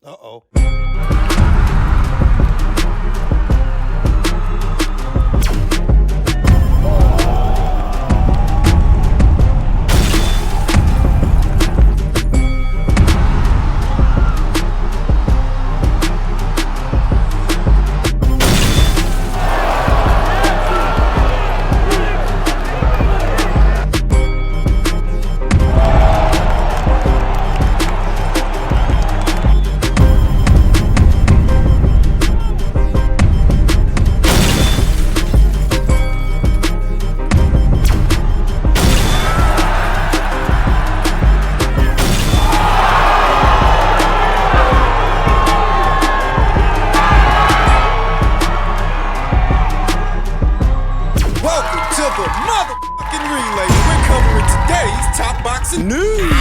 Uh-oh. Motherfucking relay. We're covering today's top boxing news.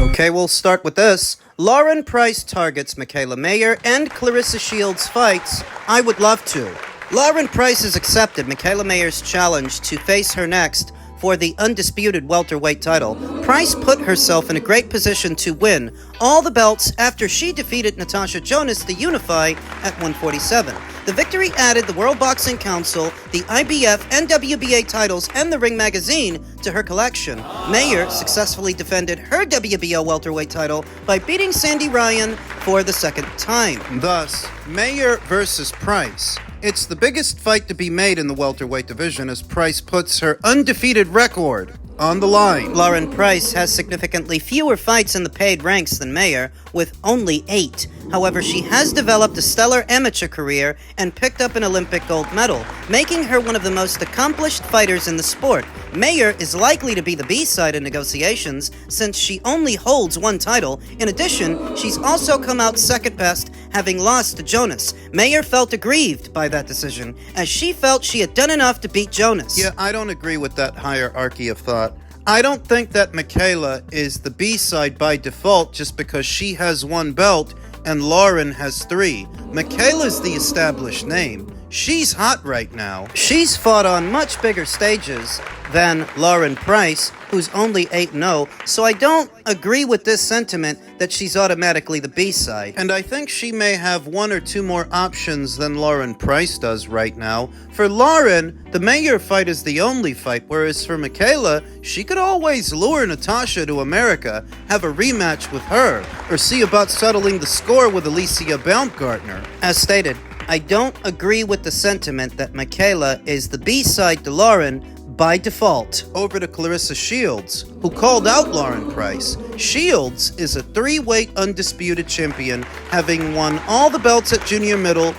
Okay, we'll start with this. Lauren Price targets Michaela Mayer and Clarissa Shields fights. I would love to. Lauren Price has accepted Michaela Mayer's challenge to face her next for the undisputed welterweight title. Price put herself in a great position to win all the belts after she defeated Natasha Jonas to unify at 147. The victory added the World Boxing Council, the IBF and WBA titles, and the Ring magazine to her collection. Mayer successfully defended her WBO welterweight title by beating Sandy Ryan for the second time. Thus, Mayer versus Price. It's the biggest fight to be made in the welterweight division as Price puts her undefeated record on the line. Lauren Price has significantly fewer fights in the paid ranks than Mayer, with only 8. However, she has developed a stellar amateur career and picked up an Olympic gold medal, making her one of the most accomplished fighters in the sport. Mayer is likely to be the B-side in negotiations since she only holds one title. In addition, she's also come out second best, having lost to Jonas. Mayer felt aggrieved by that decision, as she felt she had done enough to beat Jonas. Yeah, I don't agree with that hierarchy of thought. I don't think that Michaela is the B-side by default just because she has one belt and Lauren has 3. Michaela's the established name. She's hot right now. She's fought on much bigger stages than Lauren Price, who's only 8-0, so I don't agree with this sentiment that she's automatically the B-side. And I think she may have 1 or 2 more options than Lauren Price does right now. For Lauren, the Mayer fight is the only fight, whereas for Michaela, she could always lure Natasha to America, have a rematch with her, or see about settling the score with Alicia Baumgartner. As stated, I don't agree with the sentiment that Michaela is the B-side to Lauren by default. Over to Clarissa Shields, who called out Lauren Price. Shields is a 3-weight undisputed champion, having won all the belts at junior middle,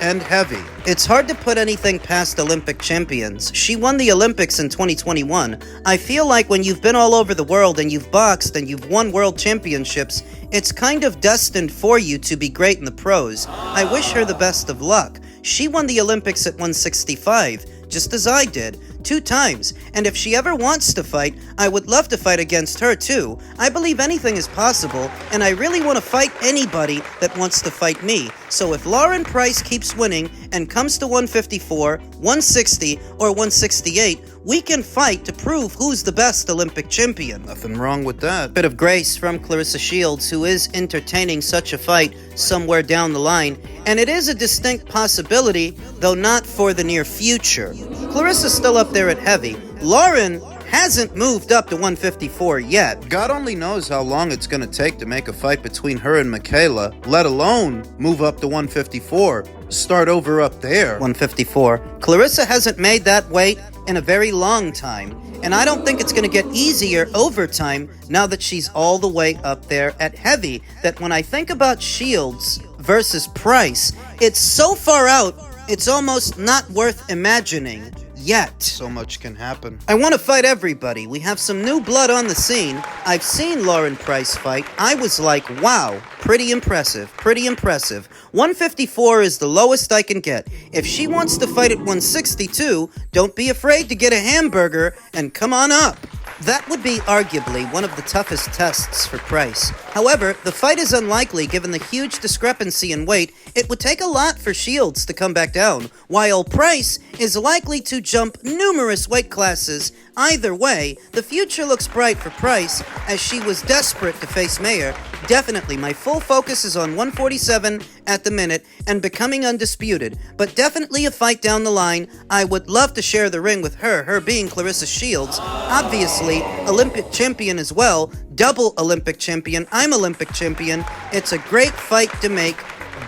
and heavy. It's hard to put anything past Olympic champions. She won the Olympics in 2021. I feel like when you've been all over the world and you've boxed and you've won world championships, it's kind of destined for you to be great in the pros. I wish her the best of luck. She won the Olympics at 165, just as I did, 2 times, and if she ever wants to fight, I would love to fight against her too. I believe anything is possible, and I really want to fight anybody that wants to fight me. So if Lauren Price keeps winning and comes to 154, 160, or 168, we can fight to prove who's the best Olympic champion. Nothing wrong with that. Bit of grace from Clarissa Shields, who is entertaining such a fight somewhere down the line, and it is a distinct possibility, though not for the near future. Clarissa's still up there at heavy. Lauren hasn't moved up to 154 yet. God only knows how long it's going to take to make a fight between her and Michaela, let alone move up to 154. Start over up there. 154. Clarissa hasn't made that weight in a very long time, and I don't think it's going to get easier over time now that she's all the way up there at heavy, that when I think about Shields versus Price, it's so far out, it's almost not worth imagining yet. So much can happen. I want to fight everybody. We have some new blood on the scene. I've seen Lauren Price fight. I was like, wow, pretty impressive, pretty impressive. 154 is the lowest I can get. If she wants to fight at 162, don't be afraid to get a hamburger and come on up. That would be arguably one of the toughest tests for Price. However, the fight is unlikely given the huge discrepancy in weight. It would take a lot for Shields to come back down, while Price is likely to jump numerous weight classes Either way, the future looks bright for Price, as she was desperate to face Mayer. Definitely, my full focus is on 147 at the minute and becoming undisputed, but definitely a fight down the line. I would love to share the ring with her being Clarissa Shields. Obviously, Olympic champion as well, double Olympic champion, I'm Olympic champion. It's a great fight to make,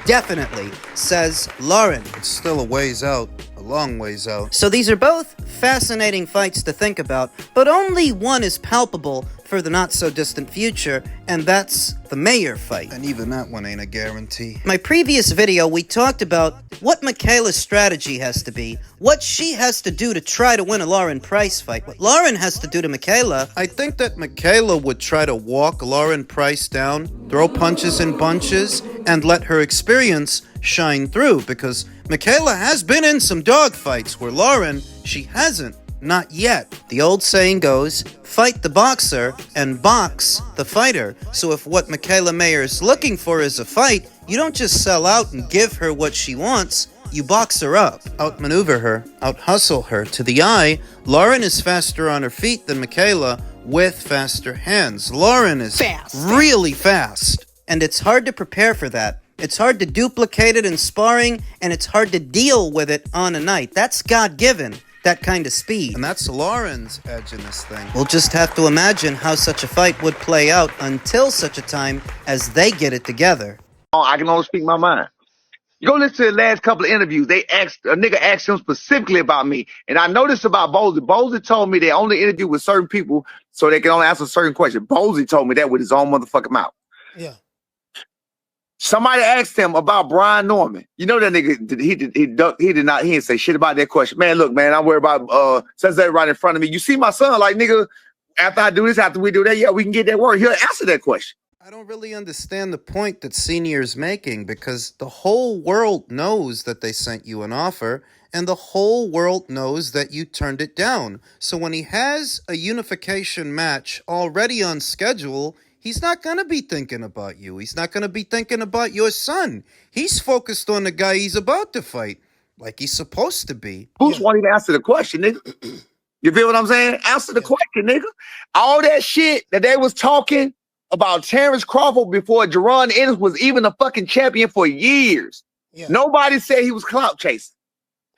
definitely, says Lauren. It's still a ways out, a long ways out. So these are both fascinating fights to think about, but only one is palpable for the not-so-distant future, and that's the Mayer fight. And even that one ain't a guarantee. My previous video, we talked about what Michaela's strategy has to be, what she has to do to try to win a Lauren Price fight, what Lauren has to do to Michaela. I think that Michaela would try to walk Lauren Price down, throw punches in bunches, and let her experience shine through, because Michaela has been in some dogfights where Lauren, she hasn't. Not yet. The old saying goes, fight the boxer and box the fighter. So if what Michaela Mayer is looking for is a fight, you don't just sell out and give her what she wants, you box her up. Outmaneuver her, out-hustle her. To the eye, Lauren is faster on her feet than Michaela with faster hands. Lauren is really fast. And it's hard to prepare for that. It's hard to duplicate it in sparring, and it's hard to deal with it on a night. That's God-given. That kind of speed. And that's Lauren's edge in this thing. We'll just have to imagine how such a fight would play out until such a time as they get it together. I can only speak my mind. You go listen to the last couple of interviews. A nigga asked him specifically about me. And I noticed about Bozy. Bozy told me they only interview with certain people so they can only answer certain questions. Bozy told me that with his own motherfucking mouth. Yeah. Somebody asked him about Brian Norman. You know that nigga, he didn't say shit about that question. Man, look, man, I'm worried about Sasaki right in front of me. You see my son, like, nigga, after I do this, after we do that, yeah, we can get that word. He'll answer that question. I don't really understand the point that Senior's making, because the whole world knows that they sent you an offer, and the whole world knows that you turned it down. So when he has a unification match already on schedule, he's not going to be thinking about you. He's not going to be thinking about your son. He's focused on the guy he's about to fight, like he's supposed to be. Who's wanting to answer the question, nigga? You feel what I'm saying? Answer the question, nigga. All that shit that they was talking about Terrence Crawford before Jarron Ennis was even a fucking champion for years. Yeah. Nobody said he was clout chasing.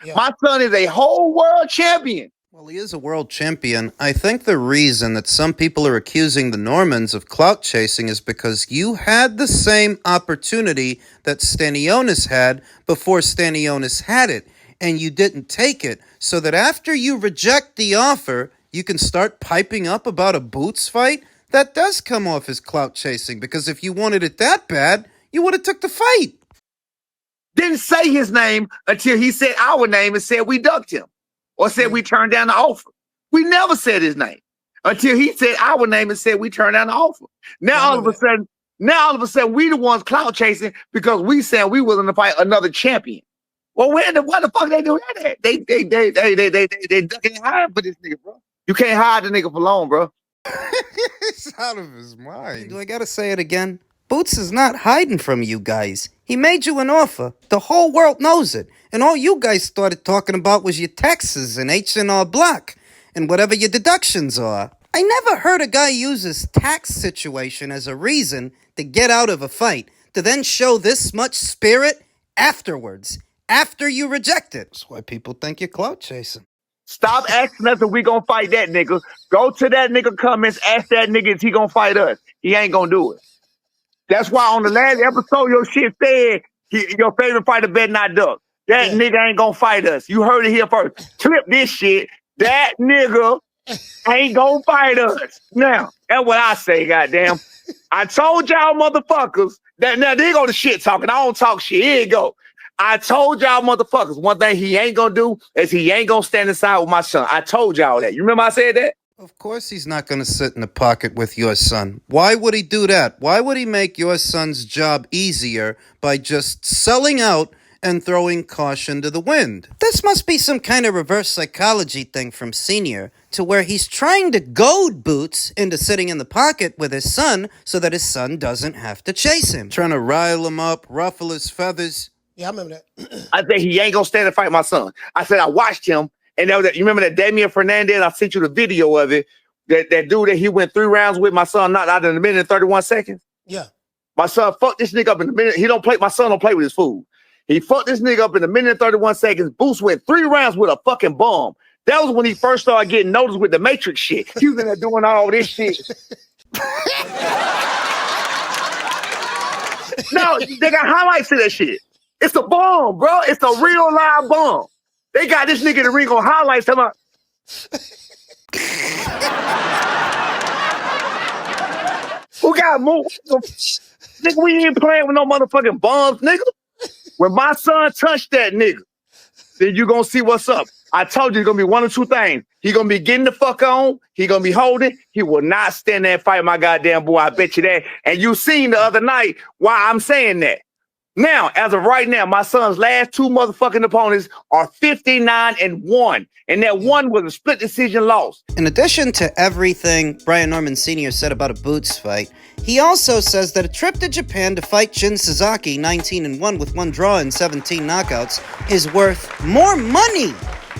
Yeah. My son is a whole world champion. Well, he is a world champion. I think the reason that some people are accusing the Normans of clout chasing is because you had the same opportunity that Stanionis had before Stanionis had it, and you didn't take it, so that after you reject the offer, you can start piping up about a Boots fight. That does come off as clout chasing, because if you wanted it that bad, you would have took the fight. Didn't say his name until he said our name and said we ducked him. Or said we turned down the offer. We never said his name until he said our name and said we turned down the offer. Now all of a sudden, we the ones clout chasing because we said we willing to fight another champion. Well, what the fuck they do that at? They ducking and hiding for this nigga, bro. You can't hide the nigga for long, bro. He's out of his mind. Do I gotta say it again? Boots is not hiding from you guys. He made you an offer. The whole world knows it. And all you guys started talking about was your taxes and H&R Block and whatever your deductions are. I never heard a guy use his tax situation as a reason to get out of a fight, to then show this much spirit afterwards, after you reject it. That's why people think you're clout chasing. Stop asking us if we gonna fight that nigga. Go to that nigga comments, ask that nigga if he gonna fight us. He ain't gonna do it. That's why on the last episode, your shit said your favorite fighter better not duck. That nigga ain't gonna fight us. You heard it here first. Clip this shit. That nigga ain't gonna fight us. Now, that's what I say, goddamn. I told y'all motherfuckers that now they go to shit talking. I don't talk shit. Here you go. I told y'all motherfuckers one thing he ain't gonna do is he ain't gonna stand aside with my son. I told y'all that. You remember I said that? Of course he's not going to sit in the pocket with your son. Why would he do that? Why would he make your son's job easier by just selling out and throwing caution to the wind? This must be some kind of reverse psychology thing from Senior, to where he's trying to goad Boots into sitting in the pocket with his son so that his son doesn't have to chase him. Trying to rile him up, ruffle his feathers. Yeah, I remember that. I said he ain't gonna stand and fight my son. I said I watched him And that was you remember that Damian Fernandez? I sent you the video of it. That dude that he went 3 rounds with, my son knocked out in a minute and 31 seconds. Yeah. My son fucked this nigga up in a minute. My son don't play with his food. He fucked this nigga up in a minute and 31 seconds. Boots went 3 rounds with a fucking bomb. That was when he first started getting noticed with the Matrix shit. He was in there doing all this shit. No, they got highlights to that shit. It's a bomb, bro. It's a real live bomb. They got this nigga in the ring on highlights. Talking about, who got moved? Nigga, we ain't playing with no motherfucking bombs, nigga. When my son touched that nigga, then you gonna see what's up. I told you it's gonna be one or two things. He gonna be getting the fuck on. He gonna be holding. He will not stand there and fight my goddamn boy. I bet you that. And you seen the other night why I'm saying that. Now, as of right now, my son's last 2 motherfucking opponents are 59-1. And that one was a split decision loss. In addition to everything Brian Norman Sr. said about a Boots fight, he also says that a trip to Japan to fight Jin Sasaki, 19-1 with 1 draw and 17 knockouts, is worth more money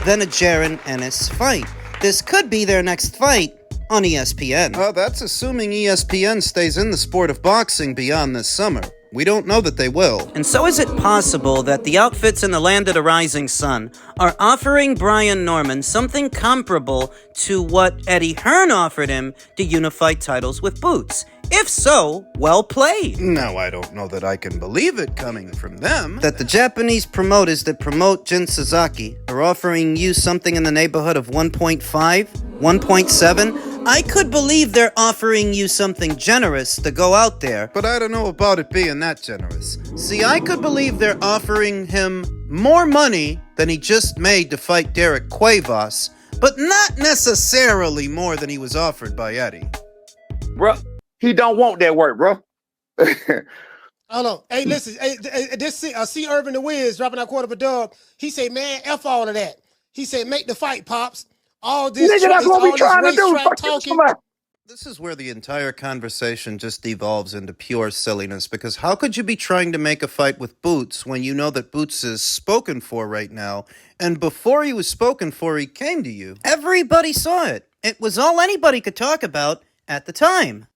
than a Jarron Ennis fight. This could be their next fight on ESPN. That's assuming ESPN stays in the sport of boxing beyond this summer. We don't know that they will. And so is it possible that the outfits in the land of the rising sun are offering Brian Norman something comparable to what Eddie Hearn offered him to unify titles with Boots? If so, well played. Now, I don't know that I can believe it coming from them. That the Japanese promoters that promote Jin Sasaki are offering you something in the neighborhood of 1.5, 1.7, I could believe they're offering you something generous to go out there. But I don't know about it being that generous. See, I could believe they're offering him more money than he just made to fight Derek Cuevas, but not necessarily more than he was offered by Eddie. Bruh, he don't want that work, bro. Hold on. Hey, listen. See Irvin the Wiz dropping that quarter of a dub. He said, man, F all of that. He said, make the fight, Pops. All this, nigga, that's what we trying to do. Talking. This is where the entire conversation just devolves into pure silliness, because how could you be trying to make a fight with Boots when you know that Boots is spoken for right now, and before he was spoken for, he came to you? Everybody saw it. It was all anybody could talk about at the time.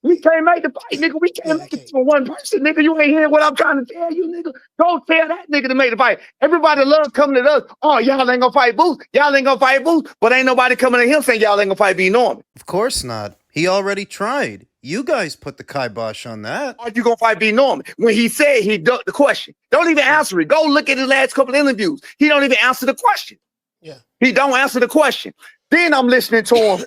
We can't make the fight, nigga. We can't make it for one person, nigga. You ain't hearing what I'm trying to tell you, nigga. Don't tell that nigga to make the fight. Everybody loves coming to us. Oh, y'all ain't gonna fight Boots. Y'all ain't gonna fight Boots. But ain't nobody coming to him saying y'all ain't gonna fight B. Norman. Of course not. He already tried. You guys put the kibosh on that. Are you gonna fight B. Norman? When he said he ducked the question. Don't even answer it. Go look at his last couple of interviews. He don't even answer the question. Yeah. He don't answer the question. Then I'm listening to him.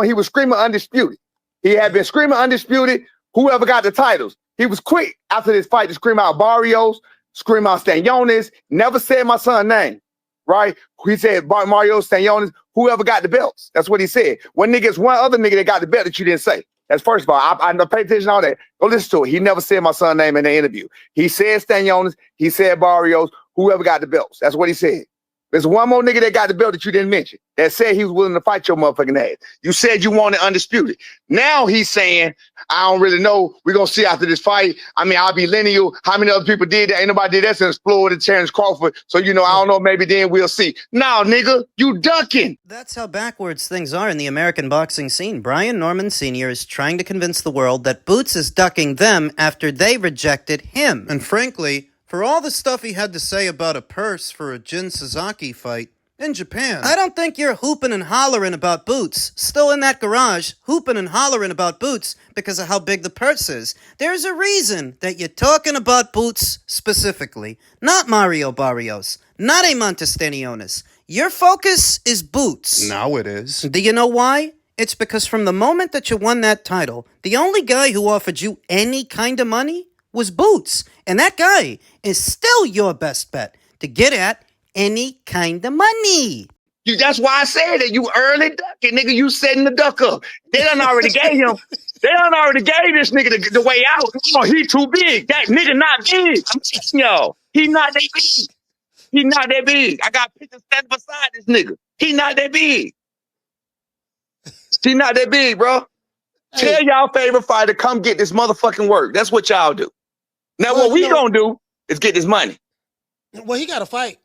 He was screaming undisputed. He had been screaming undisputed, whoever got the titles. He was quick after this fight to scream out Barrios, scream out Stanionis, never said my son's name, right? He said Mario Stanionis, whoever got the belts. That's what he said. One other nigga that got the belt that you didn't say. That's first of all. I pay attention to all that. Go listen to it. He never said my son's name in the interview. He said Stanionis, he said Barrios, whoever got the belts. That's what he said. There's one more nigga that got the belt that you didn't mention that said he was willing to fight your motherfucking ass. You said you wanted undisputed. Now he's saying, I don't really know. We're going to see after this fight. I mean, I'll be lineal. How many other people did that? Ain't nobody did that since Floyd and Terrence Crawford. So, I don't know. Maybe then we'll see. Now, nigga, you ducking. That's how backwards things are in the American boxing scene. Brian Norman Sr. is trying to convince the world that Boots is ducking them after they rejected him. And frankly, for all the stuff he had to say about a purse for a Jin Sasaki fight in Japan, I don't think you're hooping and hollering about Boots. Still in that garage, hooping and hollering about Boots because of how big the purse is. There's a reason that you're talking about Boots specifically, not Mario Barrios, not Montes Stanionis. Your focus is Boots. Now it is. Do you know why? It's because from the moment that you won that title, the only guy who offered you any kind of money was Boots. And that guy is still your best bet to get at any kind of money. That's why I said that you early ducking, nigga. You setting the duck up. They done already gave him. They done already gave this nigga the way out. Oh, he too big. That nigga not big. I'm telling y'all, he not that big. He not that big. I got pictures standing beside this nigga. He not that big. He not that big, bro. Hey. Tell y'all favorite fighter, come get this motherfucking work. That's what y'all do. Now, what we gonna do is get this money. Well, he got to fight.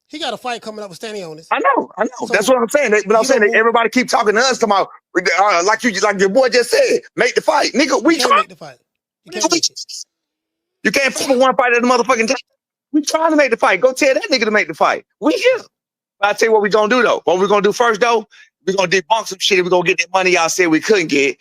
He got a fight coming up with Stanionis. I know. So, That's what I'm saying. But I'm you saying don't that everybody keep talking to us about like your boy just said, make the fight, nigga. We You can't try. make the fight. You can't make it. You can't fight for one fight at the motherfucking time. We trying to make the fight. Go tell that nigga to make the fight. We here. But I tell you what we gonna do though. What we gonna do first though? We gonna debunk some shit. We gonna get that money y'all said we couldn't get.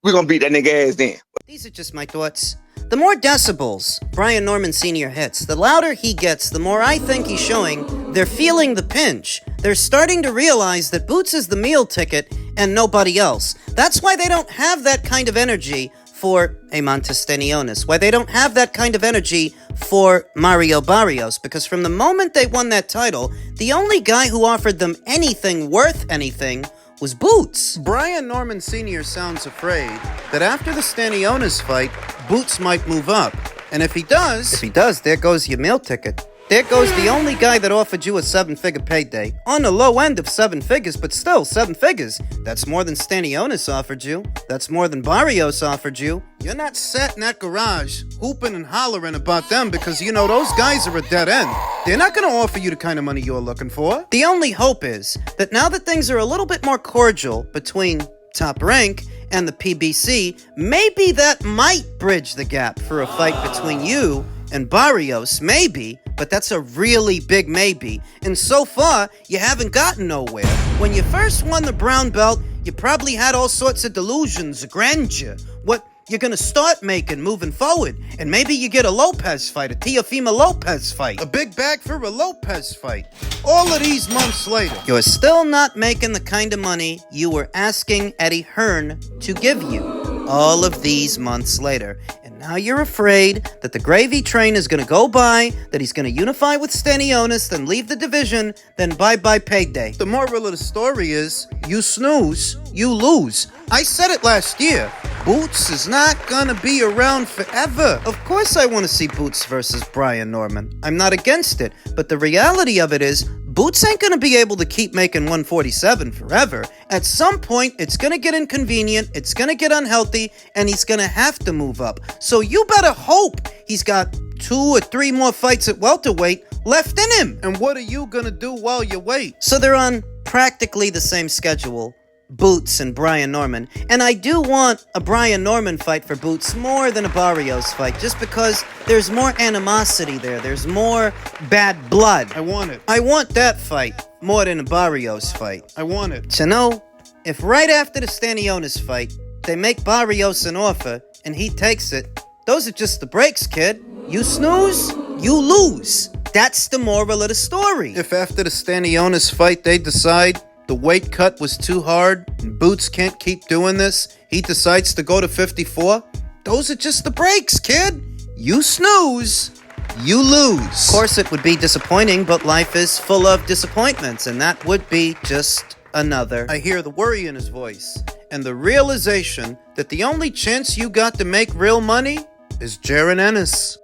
We gonna beat that nigga ass then. These are just my thoughts. The more decibels Brian Norman Sr. hits, the louder he gets, the more I think he's showing they're feeling the pinch. They're starting to realize that Boots is the meal ticket and nobody else. That's why they don't have that kind of energy for Eimantas Stanionis, why they don't have that kind of energy for Mario Barrios, because from the moment they won that title, the only guy who offered them anything worth anything was Boots. Brian Norman Sr. sounds afraid that after the Stanionis fight, Boots might move up. And if he does, There goes your meal ticket. There goes the only guy that offered you a 7-figure payday. On the low end of 7 figures, but still 7 figures. That's more than Stanionis offered you. That's more than Barrios offered you. you're not sat in that garage hooping and hollering about them because, you know, those guys are a dead end. They're not going to offer you the kind of money you're looking for. The only hope is that now that things are a little bit more cordial between Top Rank and the PBC, maybe that might bridge the gap for a fight between you and Barrios, maybe, but that's a really big maybe. And so far, you haven't gotten nowhere. When you first won the brown belt, you probably had all sorts of delusions of grandeur. What you're gonna start making moving forward. And maybe you get a Lopez fight, a Teofimo Lopez fight. A big bag for a Lopez fight. All of these months later. You're still not making the kind of money you were asking Eddie Hearn to give you. All of these months later. And now you're afraid that the gravy train is gonna go by, that he's gonna unify with Stanionis, then leave the division, then bye-bye payday. The moral of the story is, you snooze, you lose. I said it last year. Boots is not gonna be around forever. Of course I want to see Boots versus Brian Norman. I'm not against it, but the reality of it is, Boots ain't gonna be able to keep making 147 forever. At some point, it's gonna get inconvenient, it's gonna get unhealthy, and he's gonna have to move up. So you better hope he's got 2 or 3 more fights at welterweight left in him. And what are you gonna do while you wait? So they're on practically the same schedule, Boots and Brian Norman. And I do want a Brian Norman fight for Boots more than a Barrios fight, just because there's more animosity there. There's more bad blood. I want it. I want that fight more than a Barrios fight. I want it. To know if right after the Stanionis fight, they make Barrios an offer and he takes it, those are just the breaks, kid. You snooze, you lose. That's the moral of the story. If after the Stanionis fight they decide the weight cut was too hard and Boots can't keep doing this, he decides to go to 54, those are just the breaks, kid. You snooze, you lose. Of course it would be disappointing, but life is full of disappointments, and that would be just another. I hear the worry in his voice and the realization that the only chance you got to make real money is Jarron Ennis.